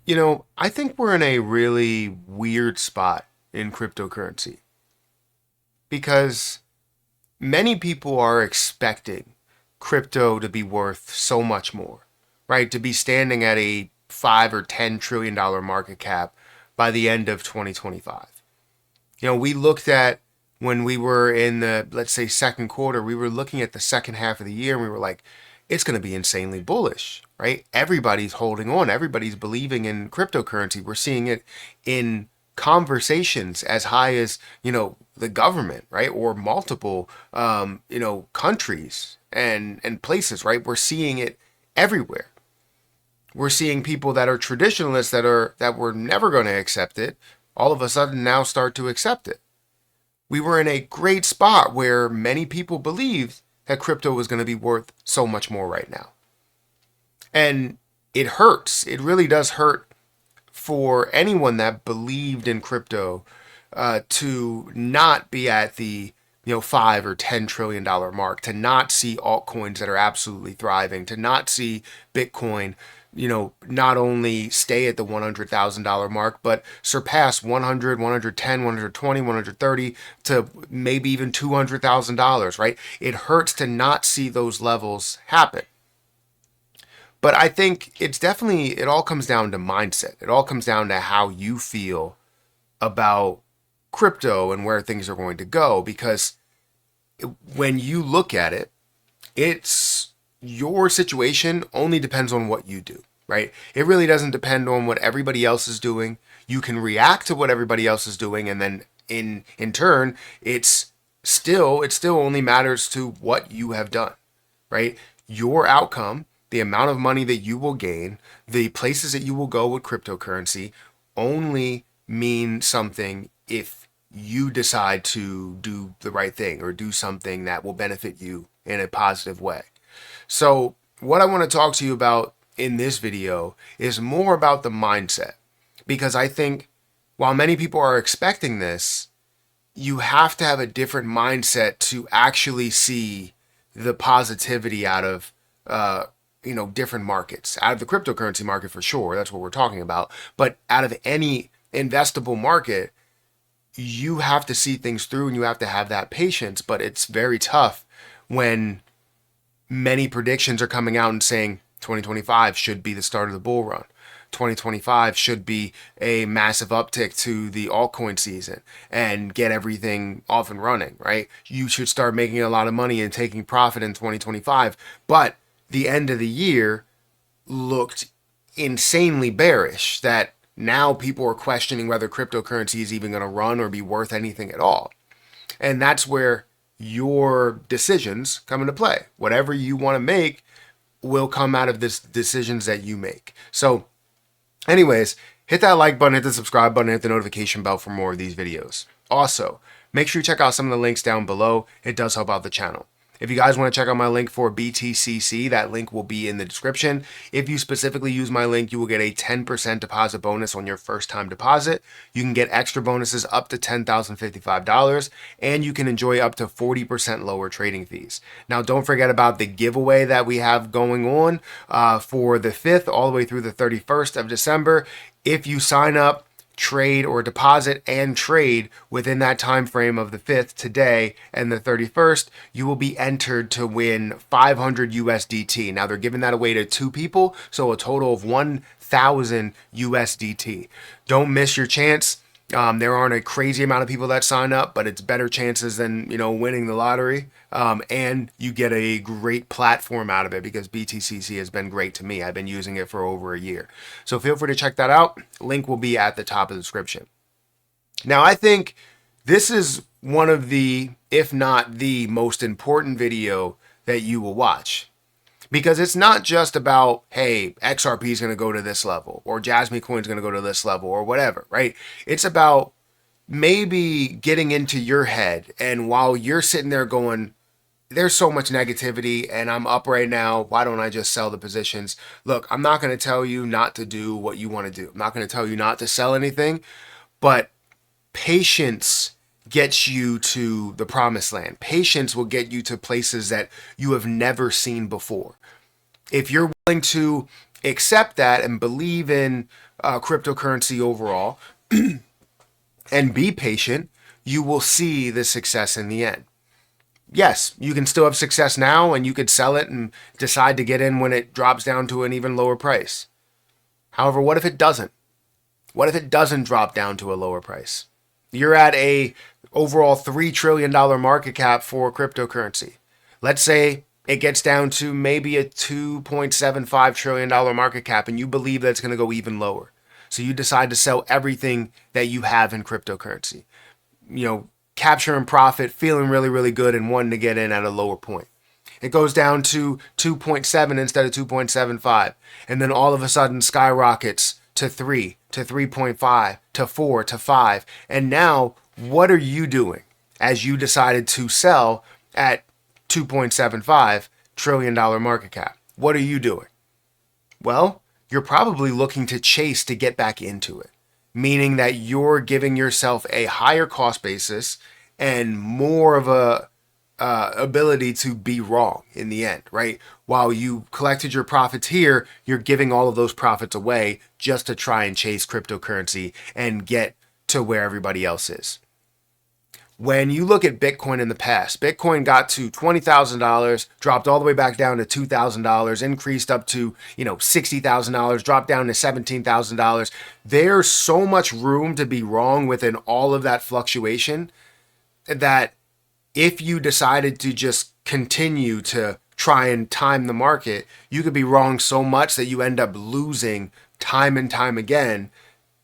I think we're in a really weird spot in cryptocurrency because many people are expecting crypto to be worth so much more, right? To be standing at a 5 or 10 trillion dollar market cap by the end of 2025. We looked at when we were in the, let's say, second quarter, we were looking at the second half of the year and we were like, it's going to be insanely bullish, right? Everybody's holding on. Everybody's believing in cryptocurrency. We're seeing it in conversations as high as, the government, right? Or multiple, countries and places, right? We're seeing it everywhere. We're seeing people that are traditionalists that were never going to accept it all of a sudden now start to accept it. We were in a great spot where many people believed that crypto was going to be worth so much more right now. And it hurts. It really does hurt for anyone that believed in crypto to not be at the 5 or 10 trillion dollar mark, to not see altcoins that are absolutely thriving, to not see Bitcoin not only stay at the $100,000 mark, but surpass 100, 110, 120, 130 to maybe even $200,000, right? It hurts to not see those levels happen. But I think it all comes down to mindset. It all comes down to how you feel about crypto and where things are going to go. Because when you look at it, it's your situation only depends on what you do, right? It really doesn't depend on what everybody else is doing. You can react to what everybody else is doing, and then in turn, it still only matters to what you have done, right? Your outcome, the amount of money that you will gain, the places that you will go with cryptocurrency only mean something if you decide to do the right thing or do something that will benefit you in a positive way. So, what I want to talk to you about in this video is more about the mindset. Because I think while many people are expecting this, you have to have a different mindset to actually see the positivity out of, different markets, out of the cryptocurrency market for sure. That's what we're talking about. But out of any investable market, you have to see things through and you have to have that patience. But it's very tough when many predictions are coming out and saying 2025 should be the start of the bull run. 2025 should be a massive uptick to the altcoin season and get everything off and running, right? You should start making a lot of money and taking profit in 2025. But the end of the year looked insanely bearish that now people are questioning whether cryptocurrency is even going to run or be worth anything at all. And that's where your decisions come into play. Whatever you want to make will come out of this decisions that you make. So anyways, hit that like button, hit the subscribe button, hit the notification bell for more of these videos. Also, make sure you check out some of the links down below. It does help out the channel. If you guys want to check out my link for BTCC, that link will be in the description. If you specifically use my link, you will get a 10% deposit bonus on your first time deposit. You can get extra bonuses up to $10,055, and you can enjoy up to 40% lower trading fees. Now, don't forget about the giveaway that we have going on for the 5th all the way through the 31st of December. If you sign up, trade or deposit and trade within that time frame of the 5th today and the 31st, you will be entered to win 500 USDT. Now they're giving that away to 2 people, so a total of 1,000 USDT. Don't miss your chance. There aren't a crazy amount of people that sign up, but it's better chances than winning the lottery. And you get a great platform out of it because BTCC has been great to me. I've been using it for over a year. So feel free to check that out. Link will be at the top of the description. Now, I think this is one of the, if not the most important video that you will watch. Because it's not just about, hey, XRP is going to go to this level, or Jasmine Coin is going to go to this level, or whatever, right? It's about maybe getting into your head, and while you're sitting there going, there's so much negativity, and I'm up right now, why don't I just sell the positions? Look, I'm not going to tell you not to do what you want to do. I'm not going to tell you not to sell anything, but patience gets you to the promised land. Patience will get you to places that you have never seen before. If you're willing to accept that and believe in cryptocurrency overall and be patient, you will see the success in the end. Yes, you can still have success now and you could sell it and decide to get in when it drops down to an even lower price. However, what if it doesn't? What if it doesn't drop down to a lower price? You're at a overall $3 trillion market cap for cryptocurrency. Let's say it gets down to maybe a $2.75 trillion market cap and you believe that it's going to go even lower. So you decide to sell everything that you have in cryptocurrency. Capturing profit, feeling really, really good and wanting to get in at a lower point. It goes down to 2.7 instead of 2.75. And then all of a sudden skyrockets to 3, to 3.5, to 4, to 5. And now what are you doing as you decided to sell at $2.75 trillion market cap? What are you doing? Well, you're probably looking to chase to get back into it, meaning that you're giving yourself a higher cost basis and more of a ability to be wrong in the end, right? While you collected your profits here, you're giving all of those profits away just to try and chase cryptocurrency and get to where everybody else is. When you look at Bitcoin in the past, Bitcoin got to $20,000, dropped all the way back down to $2,000, increased up to, $60,000, dropped down to $17,000. There's so much room to be wrong within all of that fluctuation that if you decided to just continue to try and time the market, you could be wrong so much that you end up losing time and time again.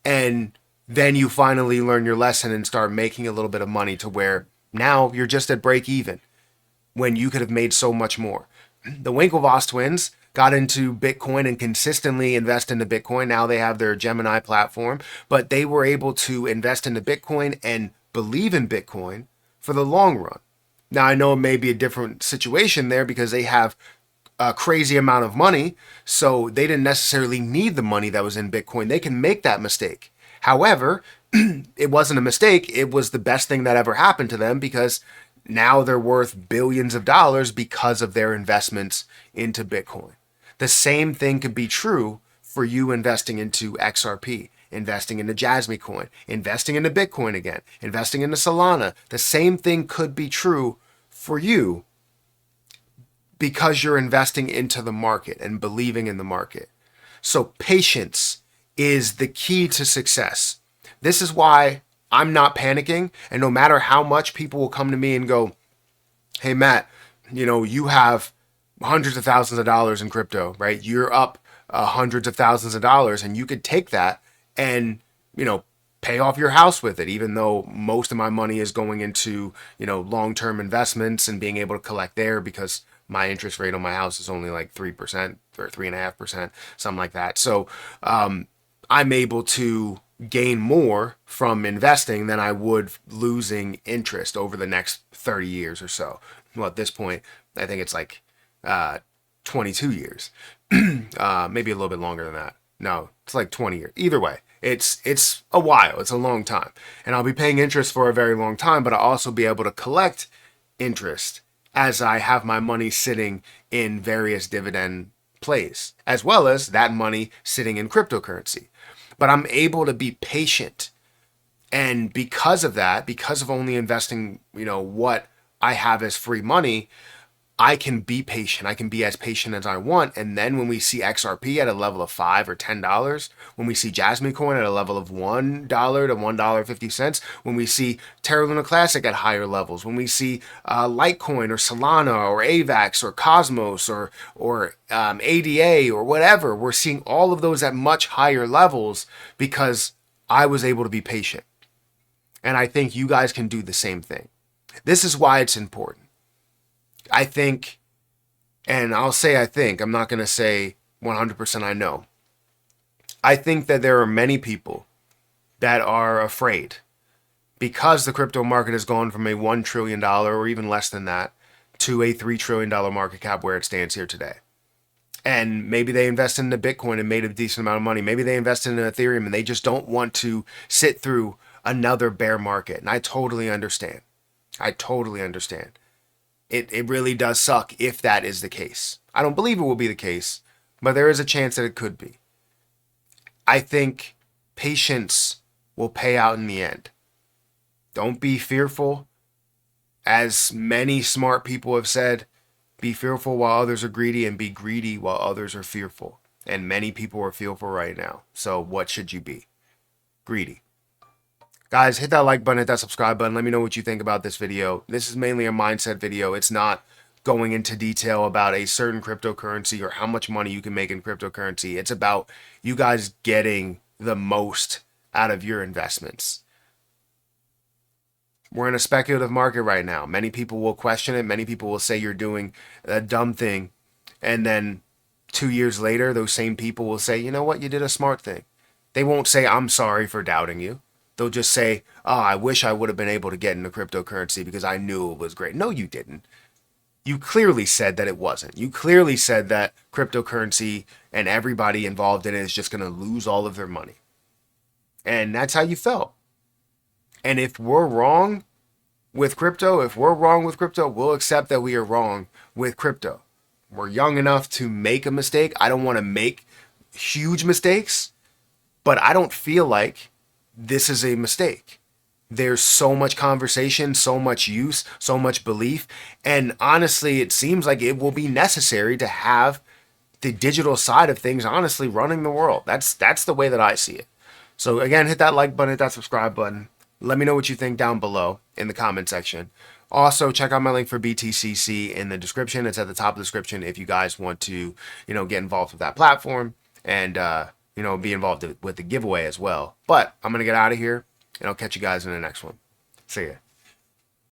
And then you finally learn your lesson and start making a little bit of money to where now you're just at break even when you could have made so much more. The Winklevoss twins got into Bitcoin and consistently invest into Bitcoin. Now they have their Gemini platform, but they were able to invest into Bitcoin and believe in Bitcoin for the long run. Now I know it may be a different situation there because they have a crazy amount of money, so they didn't necessarily need the money that was in Bitcoin. They can make that mistake. However, it wasn't a mistake. It was the best thing that ever happened to them because now they're worth billions of dollars because of their investments into Bitcoin. The same thing could be true for you investing into XRP, investing into Jasmy Coin, investing into Bitcoin again, investing into Solana. The same thing could be true for you because you're investing into the market and believing in the market. So patience is the key to success. This is why I'm not panicking. And no matter how much people will come to me and go, hey, Matt, you have hundreds of thousands of dollars in crypto, right? You're up hundreds of thousands of dollars and you could take that and, pay off your house with it, even though most of my money is going into, long-term investments and being able to collect there because my interest rate on my house is only like 3% or 3.5%, something like that. So, I'm able to gain more from investing than I would losing interest over the next 30 years or so. Well, at this point, I think it's like 22 years, maybe a little bit longer than that. No, it's like 20 years. Either way, it's a while. It's a long time. And I'll be paying interest for a very long time, but I'll also be able to collect interest as I have my money sitting in various dividend plays, as well as that money sitting in cryptocurrency. But I'm able to be patient. And because of that, because of only investing, what I have as free money, I can be patient. I can be as patient as I want. And then when we see XRP at a level of $5 or $10, when we see Jasmy Coin at a level of $1 to $1.50, when we see Terra Luna Classic at higher levels, when we see Litecoin or Solana or AVAX or Cosmos or ADA or whatever, we're seeing all of those at much higher levels because I was able to be patient. And I think you guys can do the same thing. This is why it's important. I think, and I'll say I think, I'm not going to say 100% I know. I think that there are many people that are afraid because the crypto market has gone from a $1 trillion or even less than that to a $3 trillion market cap where it stands here today. And maybe they invested into Bitcoin and made a decent amount of money. Maybe they invested in Ethereum and they just don't want to sit through another bear market. And I totally understand. It really does suck if that is the case. I don't believe it will be the case, but there is a chance that it could be. I think patience will pay out in the end. Don't be fearful. As many smart people have said, be fearful while others are greedy, and be greedy while others are fearful. And many people are fearful right now. So what should you be? Greedy. Guys, hit that like button, hit that subscribe button. Let me know what you think about this video. This is mainly a mindset video. It's not going into detail about a certain cryptocurrency or how much money you can make in cryptocurrency. It's about you guys getting the most out of your investments. We're in a speculative market right now. Many people will question it. Many people will say you're doing a dumb thing. And then 2 years later, those same people will say, you know what, you did a smart thing. They won't say, I'm sorry for doubting you. They'll just say, oh, I wish I would have been able to get into cryptocurrency because I knew it was great. No, you didn't. You clearly said that it wasn't. You clearly said that cryptocurrency and everybody involved in it is just going to lose all of their money. And that's how you felt. And if we're wrong with crypto, we'll accept that we are wrong with crypto. We're young enough to make a mistake. I don't want to make huge mistakes, but I don't feel like this is a mistake. There's so much conversation, so much use, so much belief. And honestly, it seems like it will be necessary to have the digital side of things honestly running the world. That's the way that I see it. So again, hit that like button, hit that subscribe button. Let me know what you think down below in the comment section. Also, check out my link for BTCC in the description. It's at the top of the description if you guys want to, get involved with that platform and, be involved with the giveaway as well. But I'm going to get out of here, and I'll catch you guys in the next one. See ya.